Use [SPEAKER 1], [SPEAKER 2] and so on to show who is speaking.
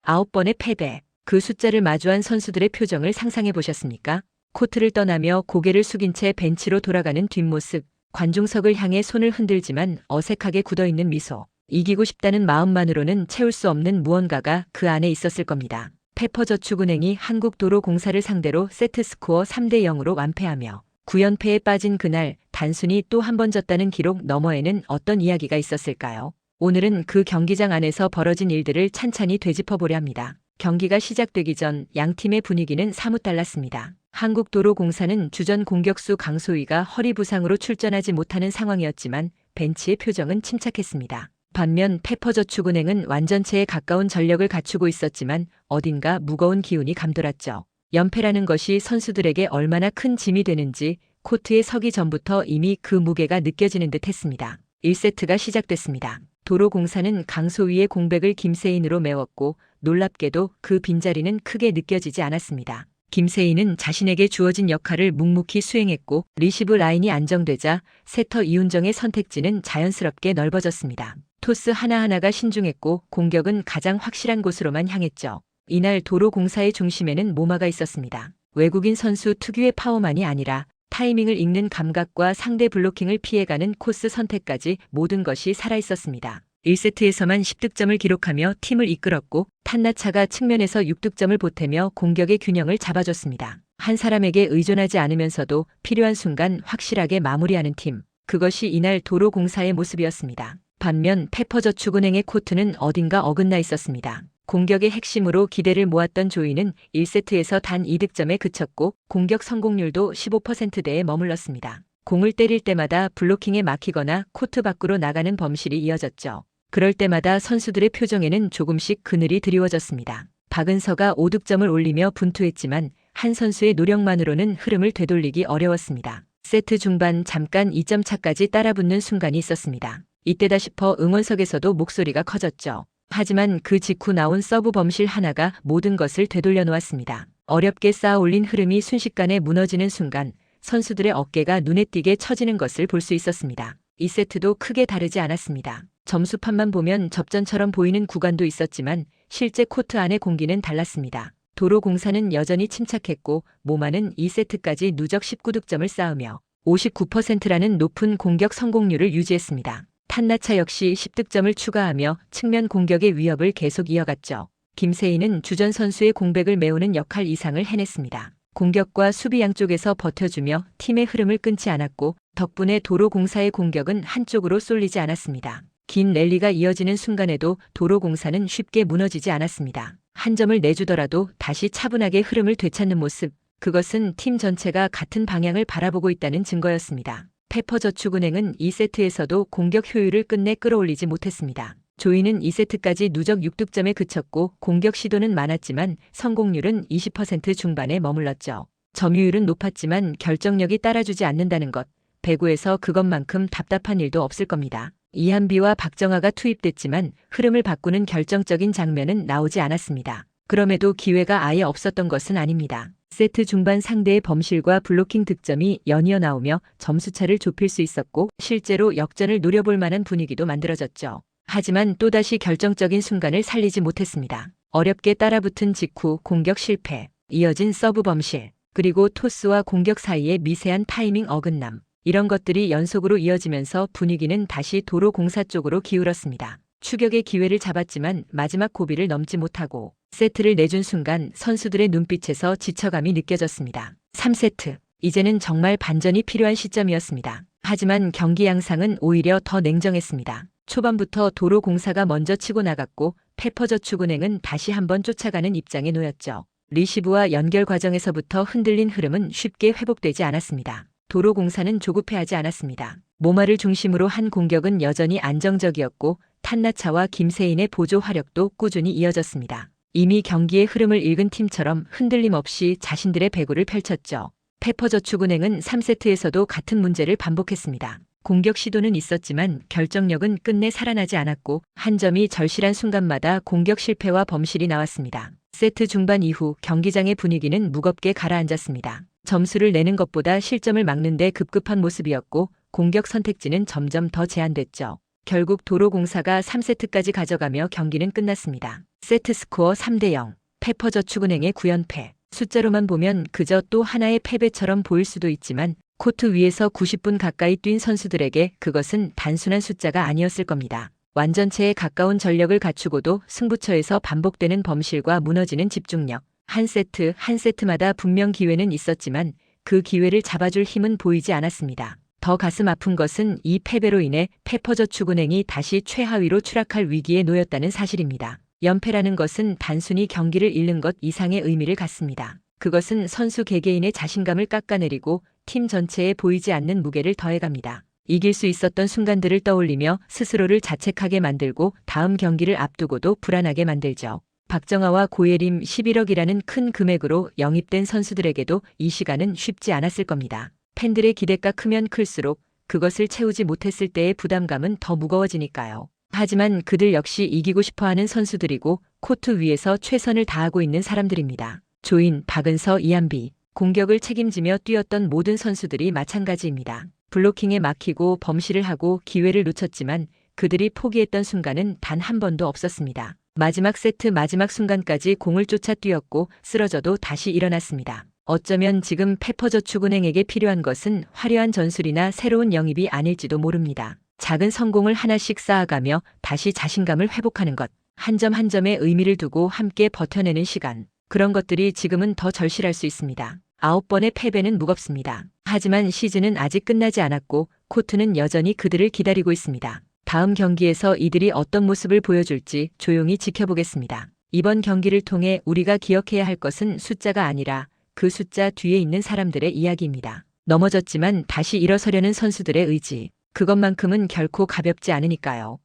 [SPEAKER 1] 9번의 패배. 그 숫자를 마주한 선수들의 표정을 상상해 보셨습니까? 코트를 떠나며 고개를 숙인 채 벤치로 돌아가는 뒷모습, 관중석을 향해 손을 흔들지만 어색하게 굳어있는 미소. 이기고 싶다는 마음만으로는 채울 수 없는 무언가가 그 안에 있었을 겁니다. 페퍼저축은행이 한국도로공사를 상대로 세트스코어 3대 0으로 완패하며 9연패에 빠진 그날 단순히 또 한 번 졌다는 기록 너머에는 어떤 이야기가 있었을까요? 오늘은 그 경기장 안에서 벌어진 일들을 찬찬히 되짚어보려 합니다. 경기가 시작되기 전 양팀의 분위기는 사뭇 달랐습니다. 한국도로공사는 주전 공격수 강소희가 허리 부상으로 출전하지 못하는 상황이었지만 벤치의 표정은 침착했습니다. 반면 페퍼저축은행은 완전체에 가까운 전력을 갖추고 있었지만 어딘가 무거운 기운이 감돌았죠. 연패라는 것이 선수들에게 얼마나 큰 짐이 되는지 코트에 서기 전부터 이미 그 무게가 느껴지는 듯 했습니다. 1세트가 시작됐습니다. 도로공사는 강소희의 공백을 김세인으로 메웠고 놀랍게도 그 빈자리는 크게 느껴지지 않았습니다. 김세인은 자신에게 주어진 역할을 묵묵히 수행했고 리시브 라인이 안정되자 세터 이훈정의 선택지는 자연스럽게 넓어졌습니다. 토스 하나하나가 신중했고 공격은 가장 확실한 곳으로만 향했죠. 이날 도로공사의 중심에는 모마가 있었습니다. 외국인 선수 특유의 파워만이 아니라 타이밍을 읽는 감각과 상대 블로킹을 피해가는 코스 선택까지 모든 것이 살아있었습니다. 1세트에서만 10득점을 기록하며 팀을 이끌었고 탄나차가 측면에서 6득점을 보태며 공격의 균형을 잡아줬습니다. 한 사람에게 의존하지 않으면서도 필요한 순간 확실하게 마무리하는 팀. 그것이 이날 도로공사의 모습이었습니다. 반면 페퍼저축은행의 코트는 어딘가 어긋나 있었습니다. 공격의 핵심으로 기대를 모았던 조이는 1세트에서 단 2득점에 그쳤고 공격 성공률도 15%대에 머물렀습니다. 공을 때릴 때마다 블로킹에 막히거나 코트 밖으로 나가는 범실이 이어졌죠. 그럴 때마다 선수들의 표정에는 조금씩 그늘이 드리워졌습니다. 박은서가 5득점을 올리며 분투했지만 한 선수의 노력만으로는 흐름을 되돌리기 어려웠습니다. 세트 중반 잠깐 2점 차까지 따라붙는 순간이 있었습니다. 이때다 싶어 응원석에서도 목소리가 커졌죠. 하지만 그 직후 나온 서브 범실 하나가 모든 것을 되돌려 놓았습니다. 어렵게 쌓아 올린 흐름이 순식간에 무너지는 순간 선수들의 어깨가 눈에 띄게 처지는 것을 볼 수 있었습니다. 2세트도 크게 다르지 않았습니다. 점수판만 보면 접전처럼 보이는 구간도 있었지만 실제 코트 안의 공기는 달랐습니다. 도로공사는 여전히 침착했고 모마는 2세트까지 누적 19득점을 쌓으며 59%라는 높은 공격 성공률을 유지했습니다. 탄나차 역시 10득점을 추가하며 측면 공격의 위협을 계속 이어갔죠. 김세인은 주전 선수의 공백을 메우는 역할 이상을 해냈습니다. 공격과 수비 양쪽에서 버텨주며 팀의 흐름을 끊지 않았고 덕분에 도로공사의 공격은 한쪽으로 쏠리지 않았습니다. 긴 랠리가 이어지는 순간에도 도로공사는 쉽게 무너지지 않았습니다. 한 점을 내주더라도 다시 차분하게 흐름을 되찾는 모습, 그것은 팀 전체가 같은 방향을 바라보고 있다는 증거였습니다. 페퍼저축은행은 2세트에서도 공격 효율을 끝내 끌어올리지 못했습니다. 조이는 2세트까지 누적 6득점에 그쳤고 공격 시도는 많았지만 성공률은 20% 중반에 머물렀죠. 점유율은 높았지만 결정력이 따라주지 않는다는 것, 배구에서 그것만큼 답답한 일도 없을 겁니다. 이한비와 박정아가 투입됐지만 흐름을 바꾸는 결정적인 장면은 나오지 않았습니다. 그럼에도 기회가 아예 없었던 것은 아닙니다. 세트 중반 상대의 범실과 블로킹 득점이 연이어 나오며 점수차를 좁힐 수 있었고 실제로 역전을 노려볼 만한 분위기도 만들어졌죠. 하지만 또다시 결정적인 순간을 살리지 못했습니다. 어렵게 따라붙은 직후 공격 실패, 이어진 서브 범실, 그리고 토스와 공격 사이의 미세한 타이밍 어긋남. 이런 것들이 연속으로 이어지면서 분위기는 다시 도로공사 쪽으로 기울었습니다. 추격의 기회를 잡았지만 마지막 고비를 넘지 못하고 세트를 내준 순간 선수들의 눈빛에서 지쳐감이 느껴졌습니다. 3세트. 이제는 정말 반전이 필요한 시점이었습니다. 하지만 경기 양상은 오히려 더 냉정했습니다. 초반부터 도로공사가 먼저 치고 나갔고 페퍼저축은행은 다시 한번 쫓아가는 입장에 놓였죠. 리시브와 연결 과정에서부터 흔들린 흐름은 쉽게 회복되지 않았습니다. 도로공사는 조급해하지 않았습니다. 모마를 중심으로 한 공격은 여전히 안정적이었고 탄나차와 김세인의 보조 화력도 꾸준히 이어졌습니다. 이미 경기의 흐름을 읽은 팀처럼 흔들림 없이 자신들의 배구를 펼쳤죠. 페퍼저축은행은 3세트에서도 같은 문제를 반복했습니다. 공격 시도는 있었지만 결정력은 끝내 살아나지 않았고 한 점이 절실한 순간마다 공격 실패와 범실이 나왔습니다. 세트 중반 이후 경기장의 분위기는 무겁게 가라앉았습니다. 점수를 내는 것보다 실점을 막는 데 급급한 모습이었고 공격 선택지는 점점 더 제한됐죠. 결국 도로공사가 3세트까지 가져가며 경기는 끝났습니다. 세트 스코어 3대0, 페퍼저축은행의 9연패. 숫자로만 보면 그저 또 하나의 패배처럼 보일 수도 있지만 코트 위에서 90분 가까이 뛴 선수들에게 그것은 단순한 숫자가 아니었을 겁니다. 완전체에 가까운 전력을 갖추고도 승부처에서 반복되는 범실과 무너지는 집중력. 한 세트 한 세트마다 분명 기회는 있었지만 그 기회를 잡아줄 힘은 보이지 않았습니다. 더 가슴 아픈 것은 이 패배로 인해 페퍼저축은행이 다시 최하위로 추락할 위기에 놓였다는 사실입니다. 연패라는 것은 단순히 경기를 잃는 것 이상의 의미를 갖습니다. 그것은 선수 개개인의 자신감을 깎아내리고 팀 전체에 보이지 않는 무게를 더해갑니다. 이길 수 있었던 순간들을 떠올리며 스스로를 자책하게 만들고 다음 경기를 앞두고도 불안하게 만들죠. 박정아와 고예림 11억이라는 큰 금액으로 영입된 선수들에게도 이 시간은 쉽지 않았을 겁니다. 팬들의 기대가 크면 클수록 그것을 채우지 못했을 때의 부담감은 더 무거워지니까요. 하지만 그들 역시 이기고 싶어하는 선수들이고 코트 위에서 최선을 다하고 있는 사람들입니다. 조인, 박은서, 이한비. 공격을 책임지며 뛰었던 모든 선수들이 마찬가지입니다. 블로킹에 막히고 범실을 하고 기회를 놓쳤지만 그들이 포기했던 순간은 단 한 번도 없었습니다. 마지막 세트 마지막 순간까지 공을 쫓아 뛰었고 쓰러져도 다시 일어났습니다. 어쩌면 지금 페퍼저축은행에게 필요한 것은 화려한 전술이나 새로운 영입이 아닐지도 모릅니다. 작은 성공을 하나씩 쌓아가며 다시 자신감을 회복하는 것. 한 점 한 점에 의미를 두고 함께 버텨내는 시간. 그런 것들이 지금은 더 절실할 수 있습니다. 9번의 패배는 무겁습니다. 하지만 시즌은 아직 끝나지 않았고 코트는 여전히 그들을 기다리고 있습니다. 다음 경기에서 이들이 어떤 모습을 보여줄지 조용히 지켜보겠습니다. 이번 경기를 통해 우리가 기억해야 할 것은 숫자가 아니라 그 숫자 뒤에 있는 사람들의 이야기입니다. 넘어졌지만 다시 일어서려는 선수들의 의지. 그것만큼은 결코 가볍지 않으니까요.